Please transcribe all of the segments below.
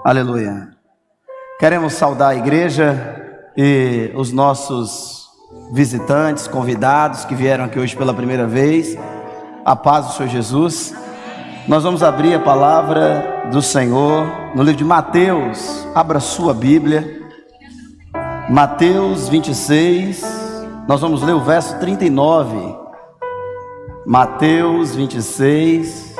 Aleluia. Queremos saudar a igreja e os nossos visitantes, convidados que vieram aqui hoje pela primeira vez. A paz do Senhor Jesus. Nós vamos abrir a palavra do Senhor no livro de Mateus. Abra sua Bíblia. Mateus 26. Nós vamos ler o verso 39. Mateus 26.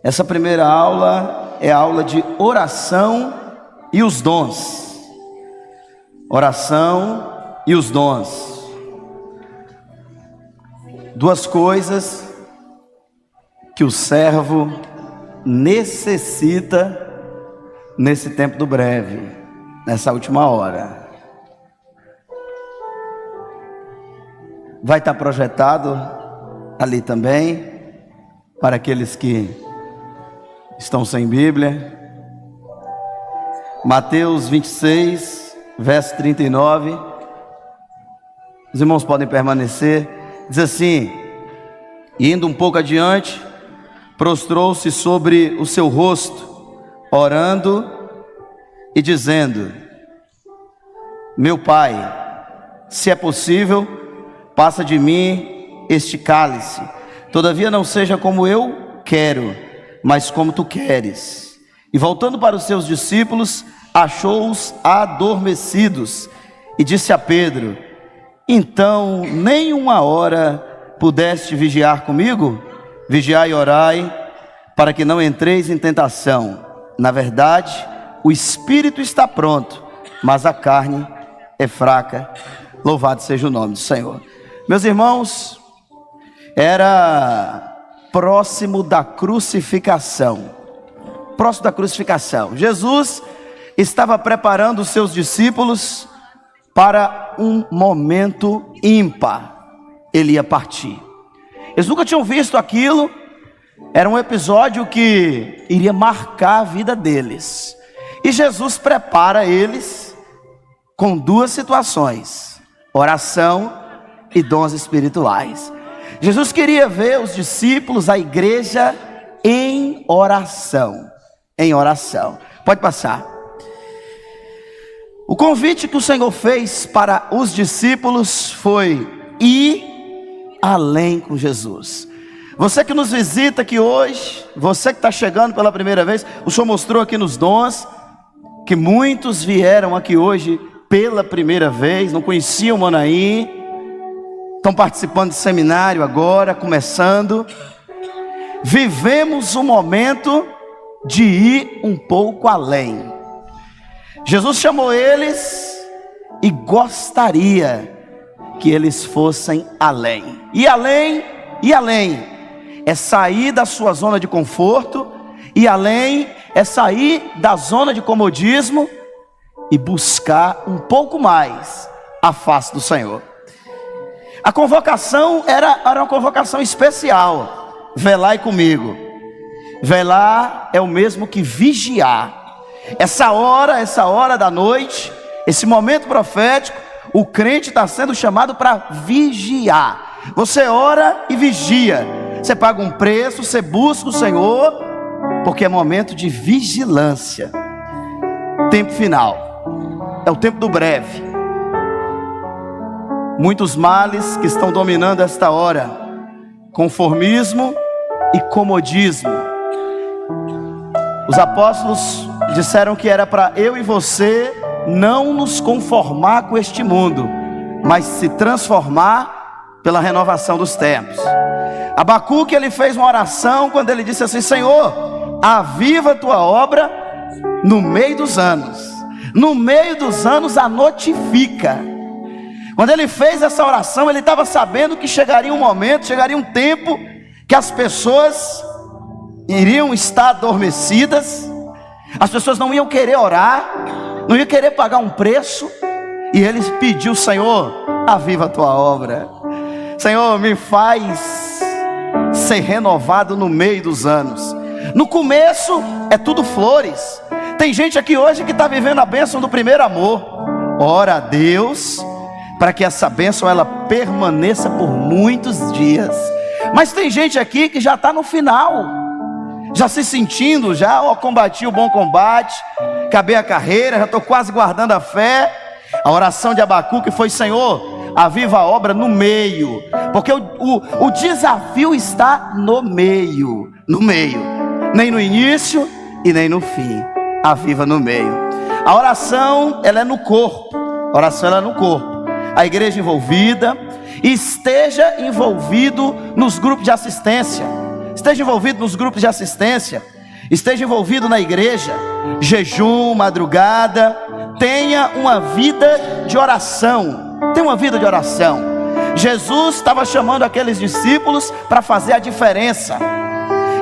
Essa primeira aula é a aula de oração e os dons. Oração e os dons. Duas coisas que o servo necessita nesse tempo do breve, nessa última hora. Vai estar projetado ali também, para aqueles que estão sem Bíblia. Mateus 26, verso 39. Os irmãos podem permanecer. Diz assim: indo um pouco adiante, prostrou-se sobre o seu rosto, orando e dizendo: meu Pai, se é possível, passa de mim este cálice. Todavia não seja como eu quero, mas como tu queres. E voltando para os seus discípulos, achou-os adormecidos, e disse a Pedro: então nem uma hora pudeste vigiar comigo? Vigiai e orai, para que não entreis em tentação. Na verdade, o espírito está pronto, mas a carne é fraca. Louvado seja o nome do Senhor. Meus irmãos, era próximo da crucificação. Próximo da crucificação. Jesus estava preparando os seus discípulos para um momento ímpar. Ele ia partir. Eles nunca tinham visto aquilo. Era um episódio que iria marcar a vida deles. E Jesus prepara eles com duas situações: oração e dons espirituais. Jesus queria ver os discípulos, a igreja, em oração. Em oração. Pode passar. O convite que o Senhor fez para os discípulos foi ir além com Jesus. Você que nos visita aqui hoje, você que está chegando pela primeira vez, o Senhor mostrou aqui nos dons que muitos vieram aqui hoje pela primeira vez, não conheciam Manaim, estão participando de seminário agora, começando. Vivemos um momento de ir um pouco além. Jesus chamou eles e gostaria que eles fossem além. E além, e além, é sair da sua zona de conforto, e além é sair da zona de comodismo e buscar um pouco mais a face do Senhor. A convocação era uma convocação especial. Velai comigo. Velar é o mesmo que vigiar. Essa hora da noite, esse momento profético, o crente está sendo chamado para vigiar. Você ora e vigia. Você paga um preço, você busca o Senhor, porque é momento de vigilância. Tempo final. É o tempo do breve. Muitos males que estão dominando esta hora: conformismo e comodismo. Os apóstolos disseram que era para eu e você não nos conformar com este mundo, mas se transformar pela renovação dos tempos. Abacuque, ele fez uma oração quando ele disse assim: Senhor, aviva a tua obra no meio dos anos. No meio dos anos a notifica. Quando ele fez essa oração, ele estava sabendo que chegaria um momento, chegaria um tempo que as pessoas iriam estar adormecidas, as pessoas não iam querer orar, não iam querer pagar um preço, e ele pediu: Senhor, aviva a tua obra. Senhor, me faz ser renovado no meio dos anos. No começo é tudo flores. Tem gente aqui hoje que está vivendo a bênção do primeiro amor. Ora a Deus para que essa bênção ela permaneça por muitos dias. Mas tem gente aqui que já está no final, já se sentindo, combati o bom combate, acabei a carreira, já estou quase guardando a fé. A oração de Abacuque foi: Senhor, aviva a obra no meio, porque o desafio está no meio, nem no início e nem no fim, aviva no meio. A oração, ela é no corpo, a igreja envolvida, esteja envolvido nos grupos de assistência, esteja envolvido na igreja, jejum, madrugada, tenha uma vida de oração, Jesus estava chamando aqueles discípulos para fazer a diferença.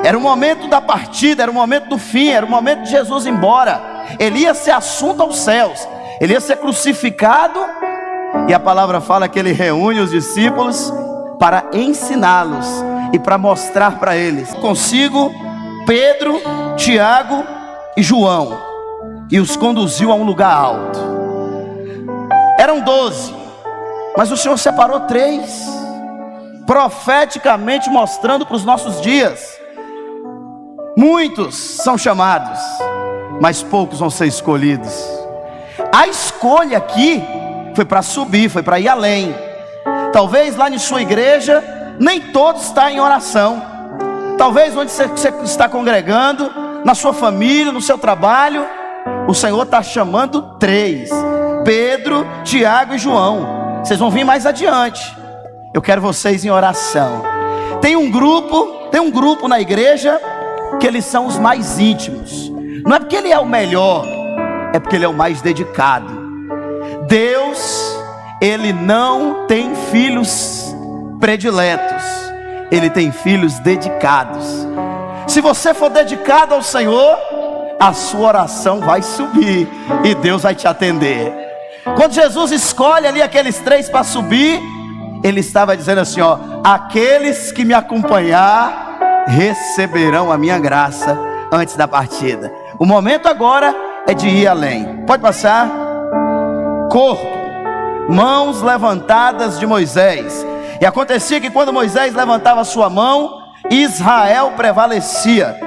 Era o momento da partida, era o momento do fim, era o momento de Jesus ir embora. Ele ia ser assunto aos céus, ele ia ser crucificado, e a palavra fala que ele reúne os discípulos para ensiná-los e para mostrar para eles. Consigo Pedro, Tiago e João, e os conduziu a um lugar alto. Eram 12, mas o Senhor separou 3, profeticamente mostrando para os nossos dias. Muitos são chamados, mas poucos vão ser escolhidos. A escolha aqui foi para subir, foi para ir além. Talvez lá em sua igreja nem todos estão em oração. Talvez onde você está congregando, na sua família, no seu trabalho, o Senhor está chamando 3: Pedro, Tiago e João. Vocês vão vir mais adiante. Eu quero vocês em oração. Tem um grupo na igreja que eles são os mais íntimos. Não é porque ele é o melhor, é porque ele é o mais dedicado. Deus, ele não tem filhos prediletos, ele tem filhos dedicados. Se você for dedicado ao Senhor, a sua oração vai subir e Deus vai te atender. Quando Jesus escolhe ali aqueles 3 para subir, ele estava dizendo assim: aqueles que me acompanhar receberão a minha graça antes da partida. O momento agora é de ir além. Pode passar. Corpo, mãos levantadas de Moisés. E acontecia que quando Moisés levantava a sua mão, Israel prevalecia,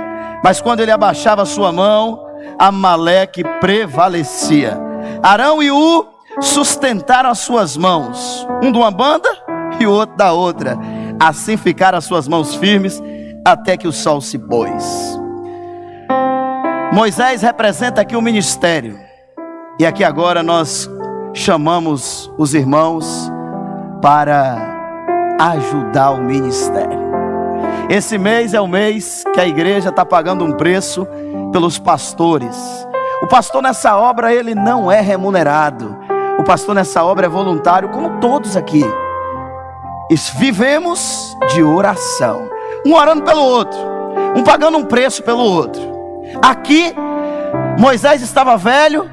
mas quando ele abaixava a sua mão, Amaleque prevalecia. Arão e Ur sustentaram as suas mãos, um de uma banda e o outro da outra. Assim ficaram as suas mãos firmes até que o sol se pôs. Moisés representa aqui o ministério, e aqui agora nós chamamos os irmãos para ajudar o ministério. Esse mês é o mês que a igreja está pagando um preço pelos pastores. O pastor nessa obra, ele não é remunerado. O pastor nessa obra é voluntário, como todos aqui. Vivemos de oração, um orando pelo outro, um pagando um preço pelo outro. Aqui Moisés estava velho,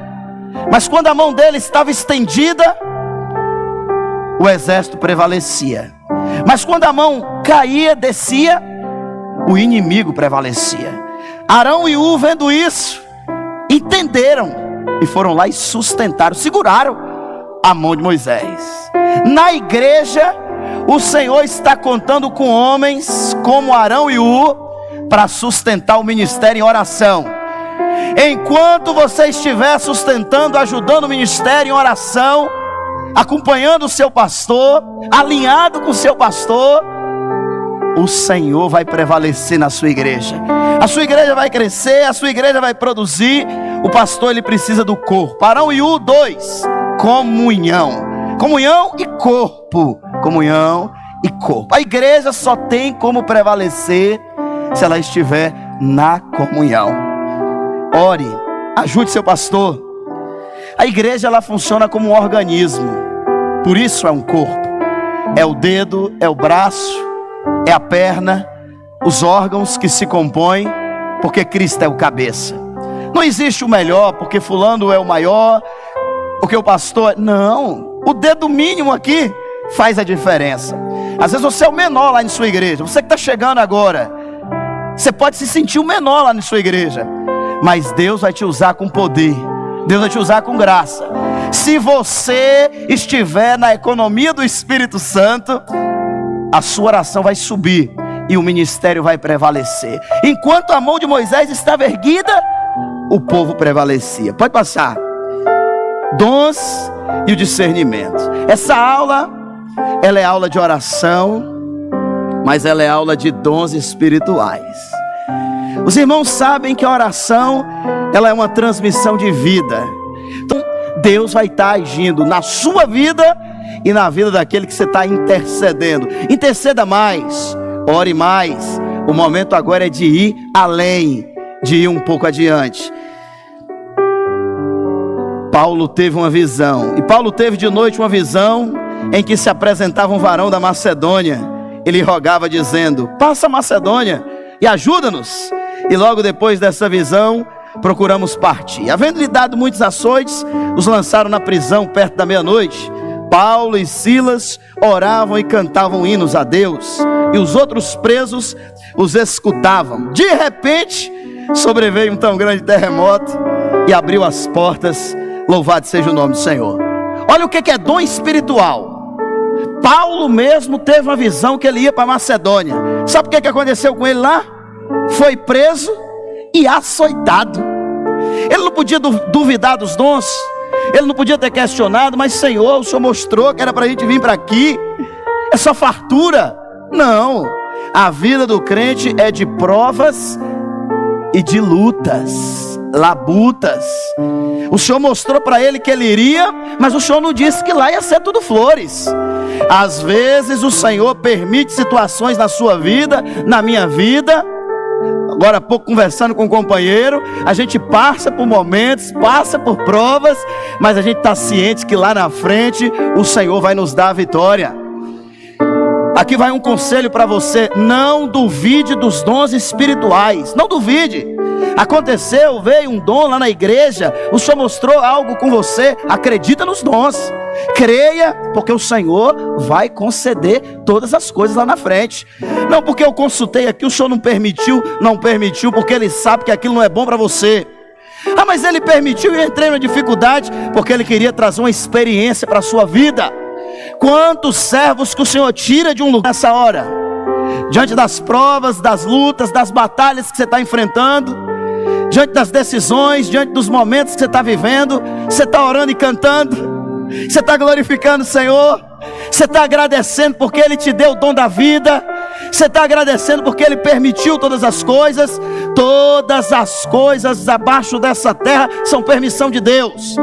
mas quando a mão dele estava estendida, o exército prevalecia. Mas quando a mão caía, descia, o inimigo prevalecia. Arão e Ur, vendo isso, entenderam e foram lá e sustentaram, seguraram a mão de Moisés. Na igreja, o Senhor está contando com homens como Arão e Ur para sustentar o ministério em oração. Enquanto você estiver sustentando, ajudando o ministério em oração, acompanhando o seu pastor, alinhado com o seu pastor, o Senhor vai prevalecer na sua igreja. A sua igreja vai crescer, a sua igreja vai produzir. O pastor, ele precisa do corpo. Arão e Ur, 2, comunhão. Comunhão e corpo. Comunhão e corpo. A igreja só tem como prevalecer se ela estiver na comunhão. Ore, ajude seu pastor. A igreja, ela funciona como um organismo, por isso é um corpo. É o dedo, é o braço, é a perna, os órgãos que se compõem, porque Cristo é o cabeça. Não existe o melhor, porque fulano é o maior, porque o pastor... Não, o dedo mínimo aqui faz a diferença. Às vezes você é o menor lá em sua igreja. Você que está chegando agora, você pode se sentir o menor lá na sua igreja, mas Deus vai te usar com poder, Deus vai te usar com graça. Se você estiver na economia do Espírito Santo, a sua oração vai subir, e o ministério vai prevalecer. Enquanto a mão de Moisés estava erguida, o povo prevalecia. Pode passar. Dons e o discernimento. Essa aula, ela é aula de oração, mas ela é aula de dons espirituais. Os irmãos sabem que a oração, ela é uma transmissão de vida. Então, Deus vai estar agindo na sua vida e na vida daquele que você está intercedendo. Interceda mais, ore mais. O momento agora é de ir além, de ir um pouco adiante. Paulo teve uma visão, e Paulo teve de noite uma visão em que se apresentava um varão da Macedônia. Ele rogava dizendo: passa a Macedônia e ajuda-nos. E logo depois dessa visão, procuramos partir. Havendo-lhe dado muitos açoites, os lançaram na prisão perto da meia-noite. Paulo e Silas oravam e cantavam hinos a Deus, e os outros presos os escutavam. De repente, sobreveio um tão grande terremoto e abriu as portas. Louvado seja o nome do Senhor. Olha o que é dom espiritual. Paulo mesmo teve uma visão que ele ia para Macedônia. Sabe o que aconteceu com ele lá? Foi preso e açoitado. Ele não podia duvidar dos dons, ele não podia ter questionado: mas Senhor, o Senhor mostrou que era para a gente vir para aqui, é só fartura. Não, a vida do crente é de provas e de lutas, labutas. O Senhor mostrou para ele que ele iria, mas o Senhor não disse que lá ia ser tudo flores. Às vezes o Senhor permite situações na sua vida, na minha vida. Agora há pouco, conversando com um companheiro, a gente passa por momentos, passa por provas, mas a gente está ciente que lá na frente o Senhor vai nos dar a vitória. Aqui vai um conselho para você: não duvide dos dons espirituais, não duvide. Aconteceu, veio um dom lá na igreja, o Senhor mostrou algo com você, acredita nos dons, creia, porque o Senhor vai conceder todas as coisas lá na frente. Não porque eu consultei aqui, o Senhor não permitiu, porque Ele sabe que aquilo não é bom para você. Ah, mas Ele permitiu e eu entrei na dificuldade, porque Ele queria trazer uma experiência para a sua vida. Quantos servos que o Senhor tira de um lugar nessa hora, diante das provas, das lutas, das batalhas que você está enfrentando, diante das decisões, diante dos momentos que você está vivendo, você está orando e cantando, você está glorificando o Senhor, você está agradecendo porque Ele te deu o dom da vida, você está agradecendo porque Ele permitiu todas as coisas abaixo dessa terra são permissão de Deus.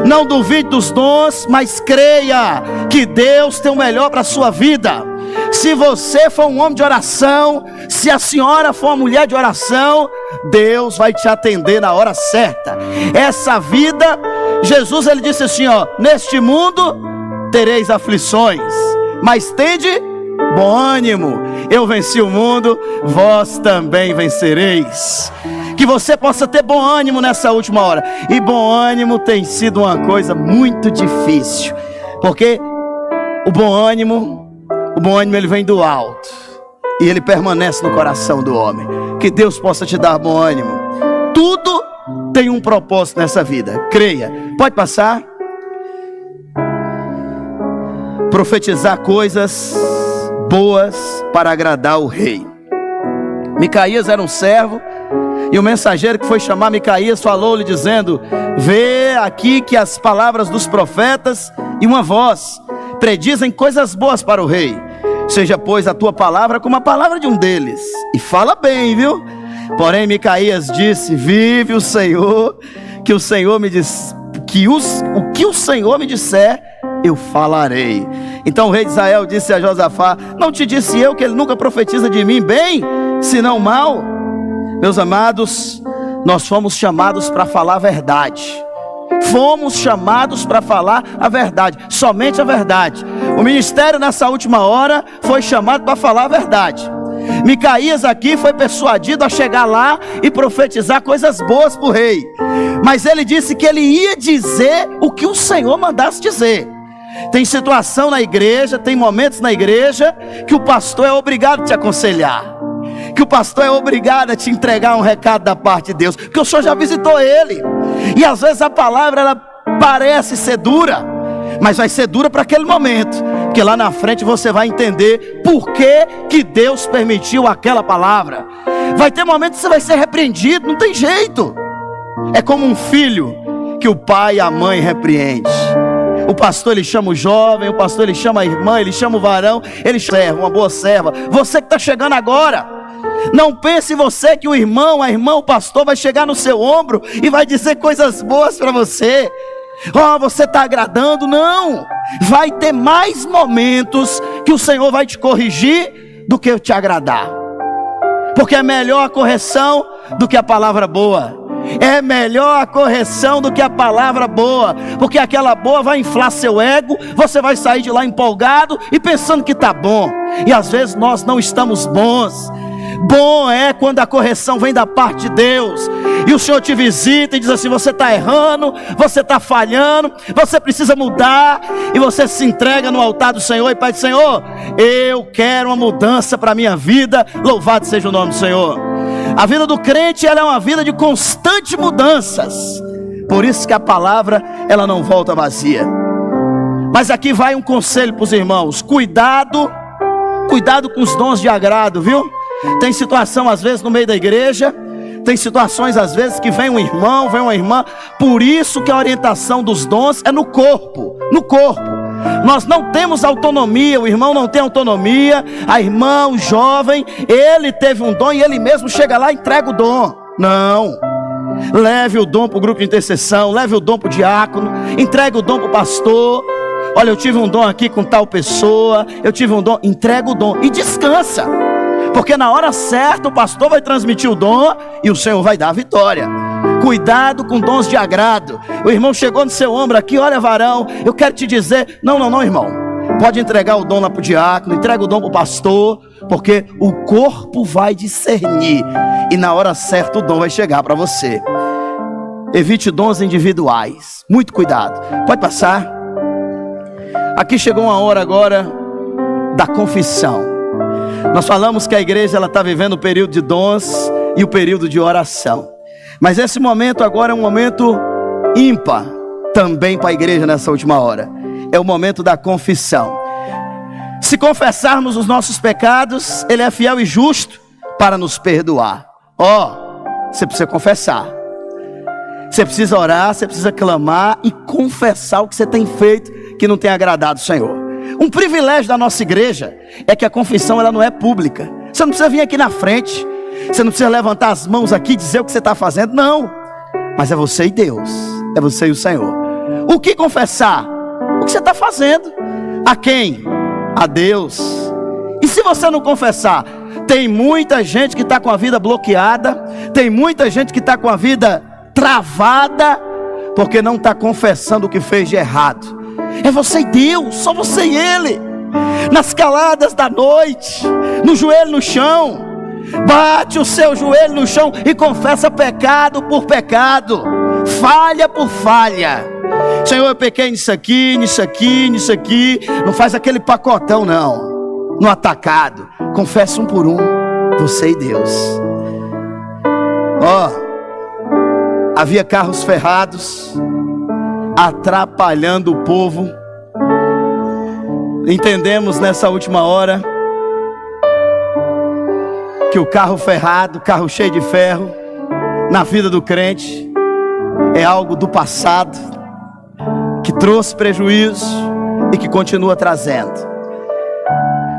Não duvide dos dons, mas creia que Deus tem o melhor para a sua vida. Se você for um homem de oração, se a senhora for uma mulher de oração, Deus vai te atender na hora certa. Essa vida, Jesus ele disse assim, neste mundo tereis aflições, mas tende bom ânimo, eu venci o mundo, vós também vencereis. Que você possa ter bom ânimo nessa última hora. E bom ânimo tem sido uma coisa muito difícil, porque o bom ânimo ele vem do alto e ele permanece no coração do homem. Que Deus possa te dar bom ânimo. Tudo tem um propósito nessa vida, creia. Pode passar. Profetizar coisas boas para agradar o rei. Micaías era um servo, e o mensageiro que foi chamar Micaías falou-lhe dizendo: vê aqui que as palavras dos profetas e uma voz predizem coisas boas para o rei. Seja pois a tua palavra como a palavra de um deles, e fala bem, viu? Porém Micaías disse: vive o Senhor, que o Senhor me diz, o que o Senhor me disser, eu falarei. Então o rei de Israel disse a Josafá: não te disse eu que ele nunca profetiza de mim bem, senão mal? Meus amados, nós fomos chamados para falar a verdade. Fomos chamados para falar a verdade, somente a verdade. O ministério nessa última hora foi chamado para falar a verdade. Micaías aqui foi persuadido a chegar lá e profetizar coisas boas para o rei, mas ele disse que ele ia dizer o que o Senhor mandasse dizer. Tem situação na igreja, tem momentos na igreja que o pastor é obrigado a te aconselhar, que o pastor é obrigado a te entregar um recado da parte de Deus, porque o Senhor já visitou ele. E às vezes a palavra ela parece ser dura, mas vai ser dura para aquele momento, porque lá na frente você vai entender por que Deus permitiu aquela palavra. Vai ter momentos que você vai ser repreendido, não tem jeito. É como um filho que o pai e a mãe repreendem. O pastor ele chama o jovem, o pastor ele chama a irmã, ele chama o varão, ele chama uma boa serva. Você que está chegando agora, não pense você que o irmão, a irmã, o pastor vai chegar no seu ombro e vai dizer coisas boas para você. Oh, você está agradando? Não. Vai ter mais momentos que o Senhor vai te corrigir do que te agradar. Porque é melhor a correção do que a palavra boa. É melhor a correção do que a palavra boa. Porque aquela boa vai inflar seu ego. Você vai sair de lá empolgado e pensando que está bom. E às vezes nós não estamos bons. Bom é quando a correção vem da parte de Deus e o Senhor te visita e diz assim: você está errando, você está falhando, você precisa mudar. E você se entrega no altar do Senhor e pede: Senhor, eu quero uma mudança para a minha vida. Louvado seja o nome do Senhor. A vida do crente, ela é uma vida de constantes mudanças. Por isso que a palavra, ela não volta vazia. Mas aqui vai um conselho para os irmãos: cuidado com os dons de agrado, viu? Tem situação às vezes no meio da igreja, tem situações às vezes que vem um irmão, vem uma irmã. Por isso que a orientação dos dons é no corpo. Nós não temos autonomia, o irmão não tem autonomia, a irmã, o jovem, ele teve um dom e ele mesmo chega lá e entrega o dom. Não. Leve o dom para o grupo de intercessão, leve o dom para o diácono, entregue o dom para o pastor. Olha, eu tive um dom aqui com tal pessoa, eu tive um dom, entrega o dom e descansa. Porque na hora certa o pastor vai transmitir o dom e o Senhor vai dar a vitória. Cuidado com dons de agrado. O irmão chegou no seu ombro aqui: olha, varão, eu quero te dizer. Não, irmão. Pode entregar o dom lá para o diácono, entrega o dom para o pastor, porque o corpo vai discernir e na hora certa o dom vai chegar para você. Evite dons individuais. Muito cuidado. Pode passar. Aqui chegou uma hora agora da confissão. Nós falamos que a igreja ela está vivendo o período de dons e o período de oração. Mas esse momento agora é um momento ímpar também para a igreja nessa última hora. É o momento da confissão. Se confessarmos os nossos pecados, Ele é fiel e justo para nos perdoar. Você precisa confessar. Você precisa orar, você precisa clamar e confessar o que você tem feito que não tem agradado o Senhor. Um privilégio da nossa igreja é que a confissão ela não é pública. Você não precisa vir aqui na frente, você não precisa levantar as mãos aqui e dizer o que você está fazendo, não. Mas é você e Deus, é você e o Senhor. O que confessar? O que você está fazendo? A quem? A Deus. E se você não confessar? Tem muita gente que está com a vida bloqueada, tem muita gente que está com a vida travada, porque não está confessando o que fez de errado. É você e Deus, só você e Ele. Nas caladas da noite, no joelho no chão, bate o seu joelho no chão e confessa pecado por pecado, falha por falha. Senhor, eu pequei nisso aqui. Não faz aquele pacotão não, no atacado. Confessa um por um, você e Deus. Havia carros ferrados atrapalhando o povo. Entendemos nessa última hora que o carro ferrado, carro cheio de ferro, na vida do crente é algo do passado, que trouxe prejuízo e que continua trazendo.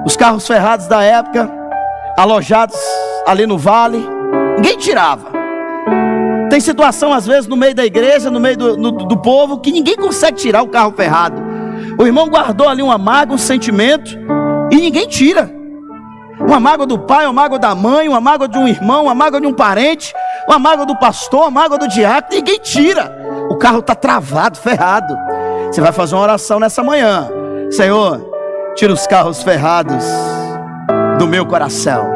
Os carros ferrados da época, alojados ali no vale, ninguém tirava. Tem situação às vezes no meio da igreja, no meio do povo, que ninguém consegue tirar o carro ferrado. O irmão guardou ali uma mágoa, um sentimento, e ninguém tira. Uma mágoa do pai, uma mágoa da mãe, uma mágoa de um irmão, uma mágoa de um parente, uma mágoa do pastor, uma mágoa do diácono, ninguém tira. O carro está travado, ferrado. Você vai fazer uma oração nessa manhã: Senhor, tira os carros ferrados do meu coração.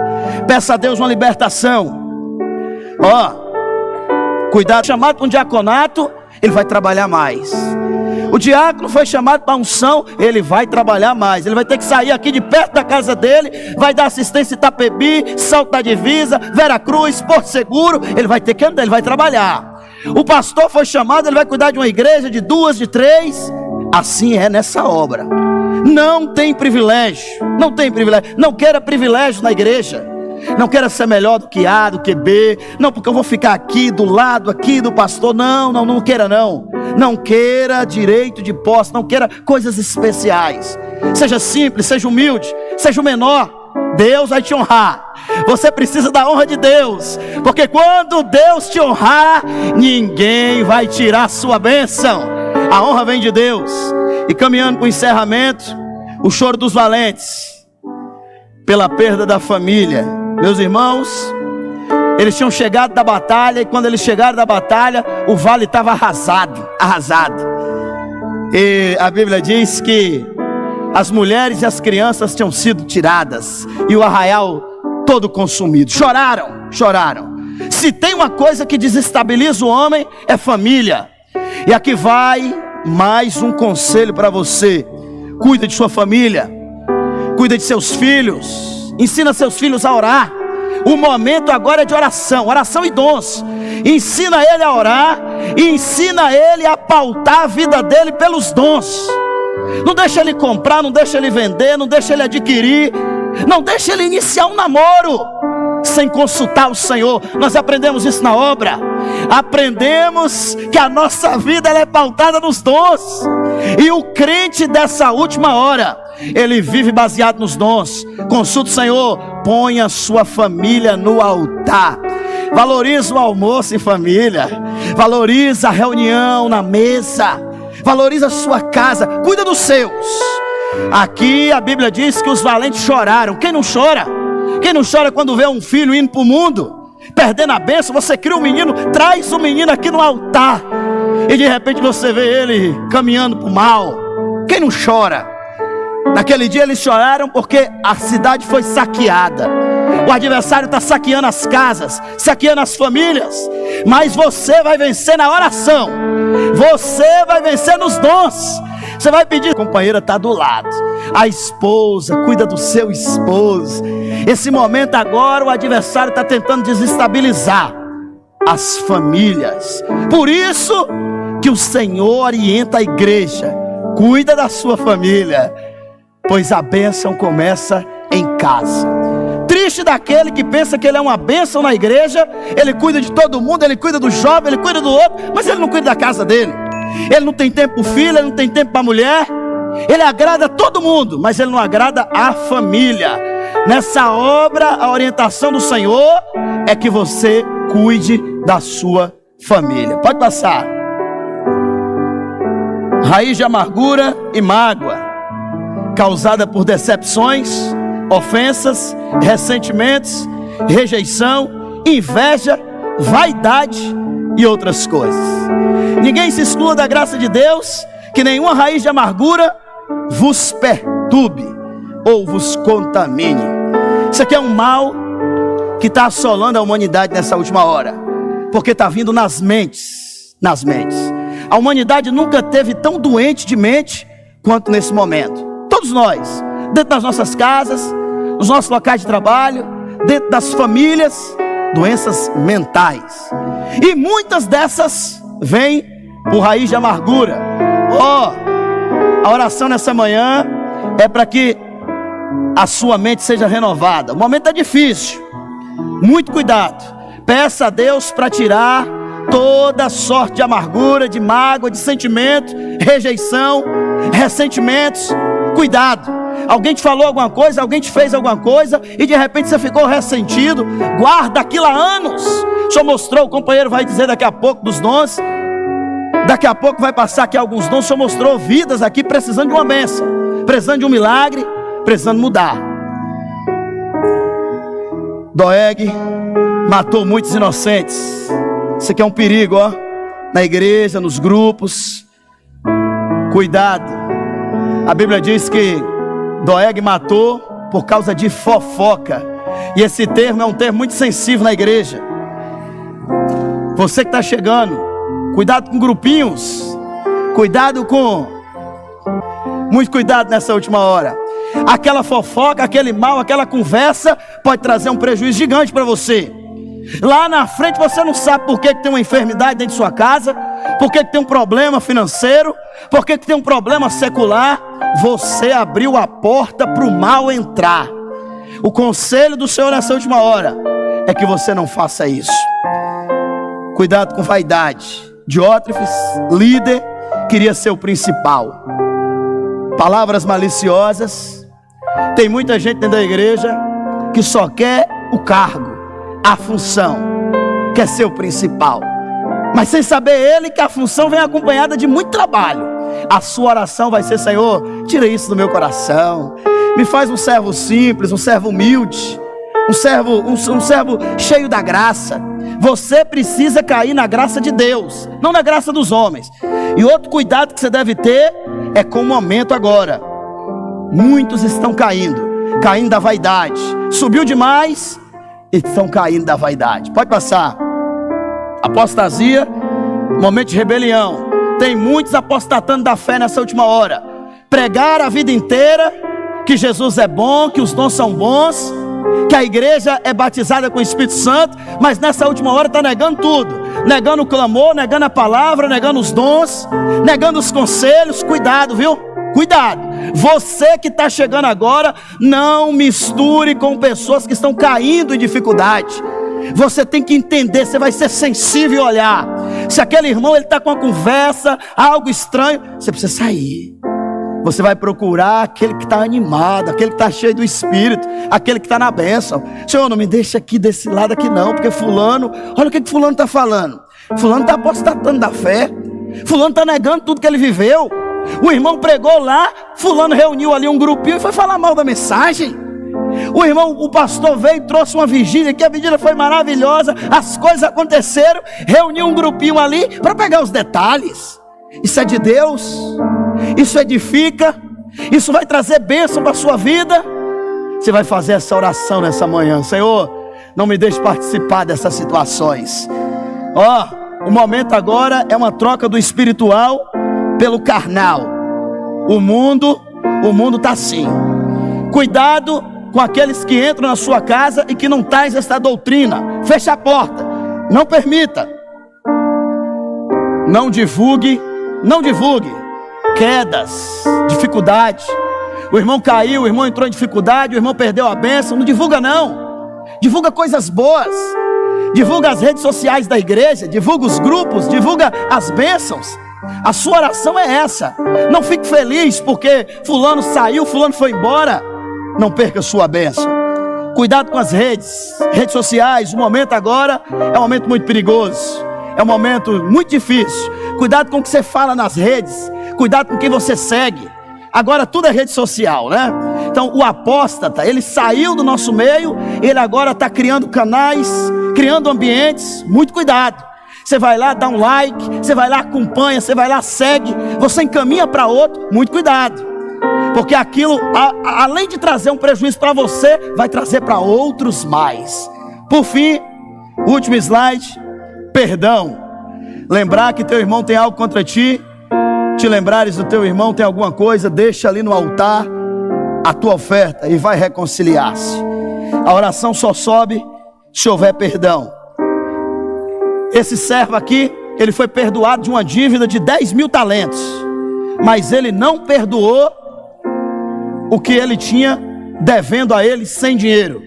Peça a Deus uma libertação. Cuidado, chamado para um diaconato, ele vai trabalhar mais. O diácono foi chamado para unção, ele vai trabalhar mais. Ele vai ter que sair aqui de perto da casa dele, vai dar assistência em Itapebi, Salto da Divisa, Vera Cruz, Porto Seguro. Ele vai ter que andar, ele vai trabalhar. O pastor foi chamado, ele vai cuidar de uma igreja, de 2, de 3. Assim é nessa obra. Não tem privilégio, não tem privilégio. Não queira privilégio na igreja. Não queira ser melhor do que A, do que B. Não, porque eu vou ficar aqui do lado aqui do pastor. Não queira não. Não queira direito de posse, não queira coisas especiais. Seja simples, seja humilde, seja o menor. Deus vai te honrar. Você precisa da honra de Deus, porque quando Deus te honrar, ninguém vai tirar a sua bênção. A honra vem de Deus. E caminhando para o encerramento, o choro dos valentes pela perda da família. Meus irmãos, eles tinham chegado da batalha, e quando eles chegaram da batalha, o vale estava arrasado. E a Bíblia diz que as mulheres e as crianças tinham sido tiradas, e o arraial todo consumido. Choraram. Se tem uma coisa que desestabiliza o homem, é família. E aqui vai mais um conselho para você: cuida de sua família, cuida de seus filhos, ensina seus filhos a orar. O momento agora é de oração e dons. Ensina ele a orar, e ensina ele a pautar a vida dele pelos dons. Não deixa ele comprar, não deixa ele vender, não deixa ele adquirir, não deixa ele iniciar um namoro sem consultar o Senhor. Nós aprendemos isso na obra. Aprendemos que a nossa vida ela é pautada nos dons. E o crente dessa última hora, ele vive baseado nos dons. Consulte o Senhor, ponha a sua família no altar. Valoriza o almoço em família, valoriza a reunião na mesa, valoriza a sua casa, cuida dos seus. Aqui a Bíblia diz que os valentes choraram. Quem não chora? Quem não chora quando vê um filho indo para o mundo, perdendo a bênção? Você cria um menino, traz o menino aqui no altar, e de repente você vê ele caminhando para o mal. Quem não chora? Naquele dia eles choraram porque a cidade foi saqueada. O adversário está saqueando as casas, saqueando as famílias. Mas você vai vencer na oração. Você vai vencer nos dons. Você vai pedir, a companheira está do lado. A esposa, cuida do seu esposo. Esse momento agora o adversário está tentando desestabilizar as famílias. Por isso que o Senhor orienta a igreja: cuida da sua família, pois a bênção começa em casa. Triste daquele que pensa que ele é uma bênção na igreja, ele cuida de todo mundo, ele cuida do jovem, ele cuida do outro, mas ele não cuida da casa dele. Ele não tem tempo para o filho, ele não tem tempo para a mulher. Ele agrada todo mundo, mas ele não agrada a família. Nessa obra, a orientação do Senhor é que você cuide da sua família. Pode passar. Raiz de amargura e mágoa, causada por decepções, ofensas, ressentimentos, rejeição, inveja, vaidade e outras coisas. Ninguém se exclua da graça de Deus, que nenhuma raiz de amargura vos perturbe ou vos contamine. Isso aqui é um mal que está assolando a humanidade nessa última hora, porque está vindo nas mentes. A humanidade nunca teve tão doente de mente quanto nesse momento. Todos nós, dentro das nossas casas, nos nossos locais de trabalho, dentro das famílias, doenças mentais. E muitas dessas vêm por raiz de amargura. A oração nessa manhã é para que a sua mente seja renovada. O momento é difícil, muito cuidado. Peça a Deus para tirar toda sorte de amargura, de mágoa, de sentimento, rejeição, ressentimentos. Cuidado. Alguém te falou alguma coisa, alguém te fez alguma coisa, e de repente você ficou ressentido. Guarda aquilo há anos. O Senhor mostrou, o companheiro vai dizer daqui a pouco dos dons. Daqui a pouco vai passar aqui alguns dons. O Senhor mostrou vidas aqui precisando de uma bênção, precisando de um milagre, precisando mudar. Doeg matou muitos inocentes. Isso aqui é um perigo, na igreja, nos grupos. Cuidado. A Bíblia diz que Doeg matou por causa de fofoca. E esse termo é um termo muito sensível na igreja. Você que está chegando, cuidado com grupinhos. Muito cuidado nessa última hora. Aquela fofoca, aquele mal, aquela conversa pode trazer um prejuízo gigante para você. Lá na frente você não sabe por que tem uma enfermidade dentro de sua casa, por que tem um problema financeiro, por que tem um problema secular. Você abriu a porta para o mal entrar. O conselho do Senhor nessa última hora é que você não faça isso. Cuidado com vaidade. Diótrefes, líder, queria ser o principal. Palavras maliciosas. Tem muita gente dentro da igreja que só quer o cargo, a função, quer ser o principal, mas sem saber ele que a função vem acompanhada de muito trabalho. A sua oração vai ser: Senhor, tira isso do meu coração, me faz um servo simples, um servo humilde, um servo cheio da graça. Você precisa cair na graça de Deus, não na graça dos homens. E outro cuidado que você deve ter é com o momento agora. Muitos estão caindo da vaidade. Subiu demais e estão caindo da vaidade. Pode passar. Apostasia, momento de rebelião. Tem muitos apostatando da fé nessa última hora. Pregar a vida inteira que Jesus é bom, que os dons são bons, que a igreja é batizada com o Espírito Santo, mas nessa última hora está negando tudo. Negando o clamor, negando a palavra, negando os dons, negando os conselhos. Cuidado, viu? Cuidado. Você que está chegando agora, não misture com pessoas que estão caindo em dificuldade. Você tem que entender, você vai ser sensível e olhar. Se aquele irmão está com uma conversa, algo estranho, você precisa sair. Você vai procurar aquele que está animado, aquele que está cheio do Espírito, aquele que está na bênção. Senhor, não me deixa aqui desse lado aqui não, porque fulano, olha o que fulano está falando. Fulano está apostatando da fé. Fulano está negando tudo que ele viveu. O irmão pregou lá, fulano reuniu ali um grupinho e foi falar mal da mensagem. O pastor veio e trouxe uma vigília, que a vigília foi maravilhosa, as coisas aconteceram, reuniu um grupinho ali para pegar os detalhes. Isso é de Deus, isso edifica, isso vai trazer bênção para a sua vida. Você vai fazer essa oração nessa manhã: Senhor, não me deixe participar dessas situações. O momento agora é uma troca do espiritual pelo carnal. O mundo está assim. Cuidado com aqueles que entram na sua casa e que não traz esta doutrina. Feche a porta, não permita. Não divulgue quedas, dificuldade. O irmão caiu, o irmão entrou em dificuldade, o irmão perdeu a bênção. Não divulga não. Divulga coisas boas. Divulga as redes sociais da igreja, divulga os grupos, divulga as bênçãos. A sua oração é essa. Não fique feliz porque fulano saiu, fulano foi embora. Não perca a sua bênção. Cuidado com as redes sociais. O momento agora é um momento muito perigoso. É um momento muito difícil. Cuidado com o que você fala nas redes. Cuidado com quem você segue. Agora tudo é rede social, né? Então o apóstata, ele saiu do nosso meio. Ele agora está criando canais, criando ambientes. Muito cuidado. Você vai lá, dá um like, você vai lá, acompanha, você vai lá, segue, você encaminha para outro. Muito cuidado, porque aquilo, além de trazer um prejuízo para você, vai trazer para outros mais. Por fim, último slide: perdão. Lembrar que teu irmão tem algo contra ti. Te lembrares do teu irmão tem alguma coisa, deixa ali no altar a tua oferta e vai reconciliar-se. A oração só sobe se houver perdão. Esse servo aqui, ele foi perdoado de uma dívida de 10.000 talentos, mas ele não perdoou o que ele tinha devendo a ele sem dinheiro.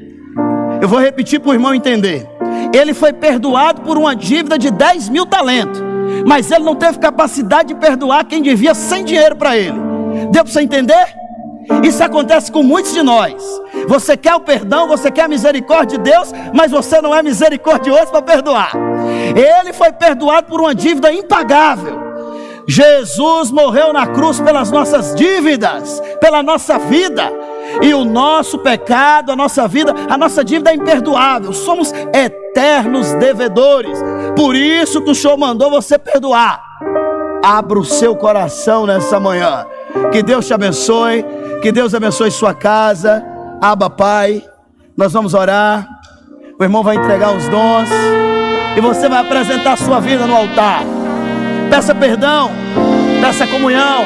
Eu vou repetir para o irmão entender. Ele foi perdoado por uma dívida de 10.000 talentos, mas ele não teve capacidade de perdoar quem devia sem dinheiro para ele. Deu para você entender? Isso acontece com muitos de nós. Você quer o perdão, você quer a misericórdia de Deus, mas você não é misericordioso para perdoar. Ele foi perdoado por uma dívida impagável. Jesus morreu na cruz pelas nossas dívidas, pela nossa vida. E o nosso pecado, a nossa vida, a nossa dívida é imperdoável. Somos eternos devedores. Por isso que o Senhor mandou você perdoar. Abra o seu coração nessa manhã. Que Deus te abençoe. Que Deus abençoe sua casa. Abba, Pai, nós vamos orar. O irmão vai entregar os dons e você vai apresentar a sua vida no altar. Peça perdão, peça comunhão,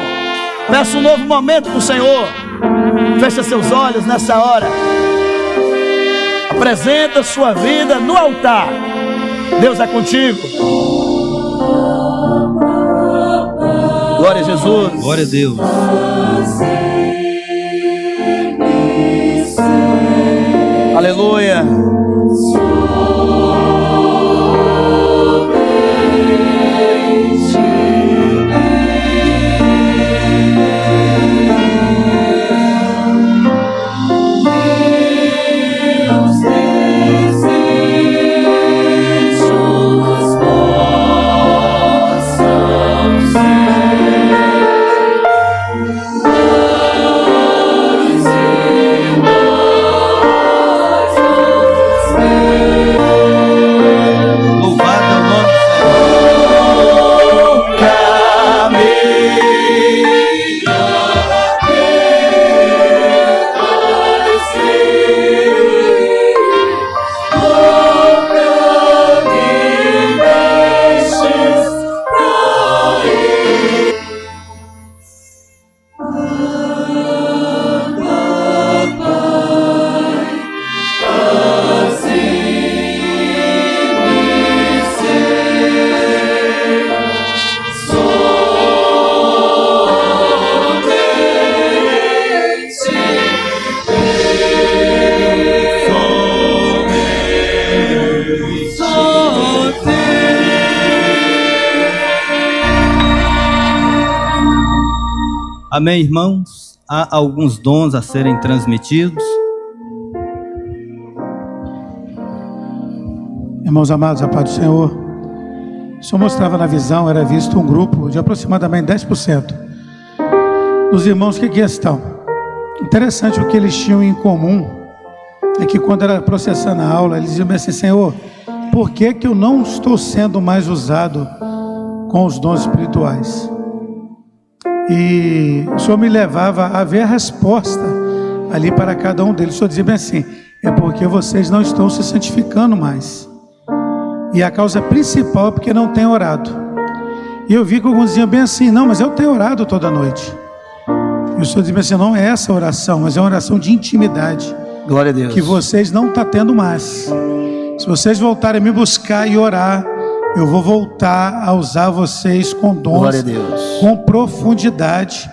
peça um novo momento para o Senhor. Feche seus olhos nessa hora. A Apresenta sua vida no altar. Deus é contigo. Glória a Jesus. Glória a Deus. Aleluia. Amém, irmãos? Há alguns dons a serem transmitidos. Irmãos amados, a paz do Senhor. O Senhor mostrava na visão, era visto um grupo de aproximadamente 10% dos irmãos que aqui estão. Interessante, o que eles tinham em comum é que quando era processando a aula, eles diziam assim: Senhor, por que eu não estou sendo mais usado com os dons espirituais? E o Senhor me levava a ver a resposta ali para cada um deles. O Senhor dizia bem assim: é porque vocês não estão se santificando mais. E a causa principal é porque não têm orado. E eu vi que alguns diziam bem assim: não, mas eu tenho orado toda noite. E o Senhor dizia bem assim: não é essa oração, mas é uma oração de intimidade. Glória a Deus. Que vocês não estão tendo mais. Se vocês voltarem a me buscar e orar, eu vou voltar a usar vocês com dons, glória a Deus, com profundidade,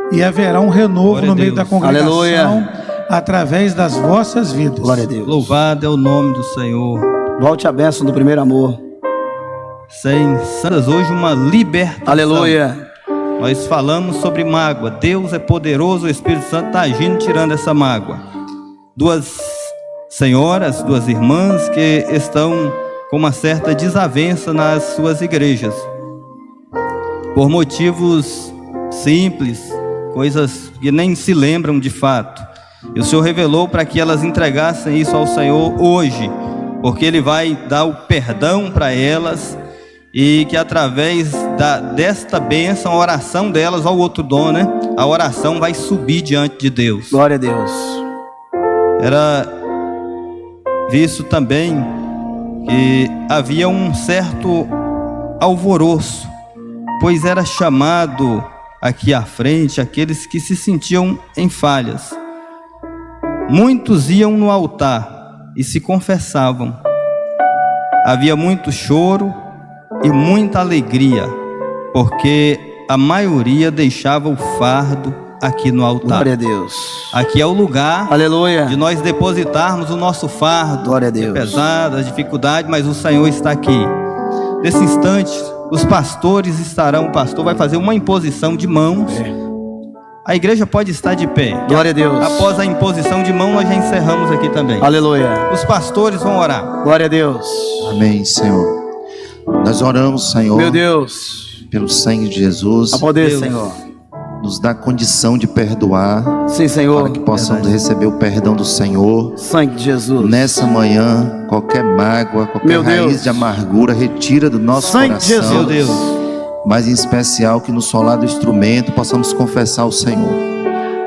e haverá um renovo glória no meio da congregação. Aleluia. Através das vossas vidas. Glória a Deus. Louvado é o nome do Senhor. Volte a bênção do primeiro amor. Sem santas, hoje uma libertação. Aleluia. Nós falamos sobre mágoa. Deus é poderoso, o Espírito Santo está agindo, tirando essa mágoa. Duas senhoras, duas irmãs que estão com uma certa desavença nas suas igrejas, por motivos simples, coisas que nem se lembram de fato. E o Senhor revelou para que elas entregassem isso ao Senhor hoje, porque Ele vai dar o perdão para elas, e que através desta bênção, a oração delas, ao outro dom, né? A oração vai subir diante de Deus. Glória a Deus. Era visto também que havia um certo alvoroço, pois era chamado aqui à frente aqueles que se sentiam em falhas. Muitos iam no altar e se confessavam. Havia muito choro e muita alegria, porque a maioria deixava o fardo aqui no altar. Glória a Deus. Aqui é o lugar, aleluia, de nós depositarmos o nosso fardo. Glória a Deus. É pesado, a dificuldade, mas o Senhor está aqui. Nesse instante, os pastores estarão, o pastor vai fazer uma imposição de mãos. A igreja pode estar de pé. Glória a Deus. Após a imposição de mão, nós já encerramos aqui também. Aleluia. Os pastores vão orar. Glória a Deus. Amém, Senhor. Nós oramos, Senhor, meu Deus, pelo sangue de Jesus. A poder, Deus, Senhor, nos dá condição de perdoar. Sim, Senhor. Para que possamos receber o perdão do Senhor. Sangue de Jesus. Nessa manhã, qualquer mágoa, qualquer meu raiz Deus, de amargura, retira do nosso sangue coração. de Jesus. Meu Deus. Mas em especial que no solar do instrumento possamos confessar ao Senhor.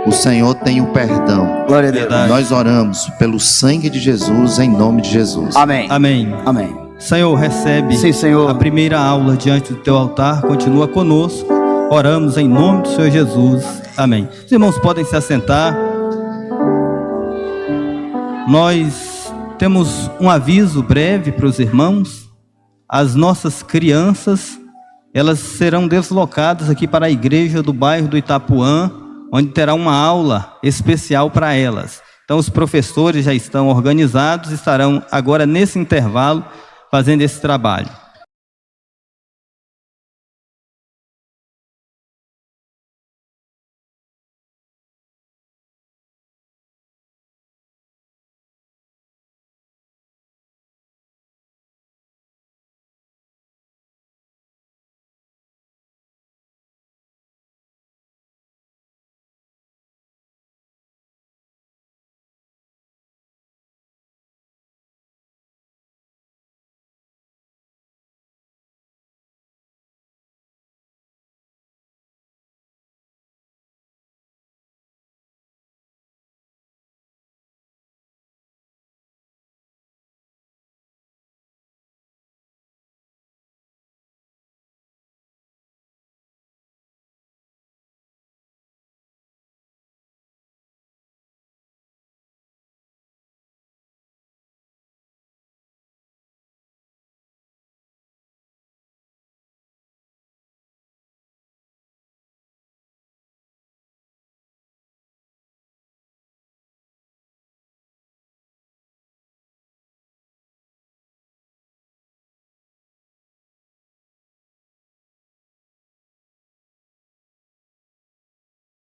O Senhor tem o perdão. Glória a Deus. Verdade. Nós oramos pelo sangue de Jesus, em nome de Jesus. Amém. Amém. Amém. Senhor, recebe, sim, Senhor, a primeira aula diante do teu altar. Continua conosco. Oramos em nome do Senhor Jesus. Amém. Os irmãos podem se assentar. Nós temos um aviso breve para os irmãos. As nossas crianças, elas serão deslocadas aqui para a igreja do bairro do Itapuã, onde terá uma aula especial para elas. Então os professores já estão organizados, estarão agora nesse intervalo fazendo esse trabalho.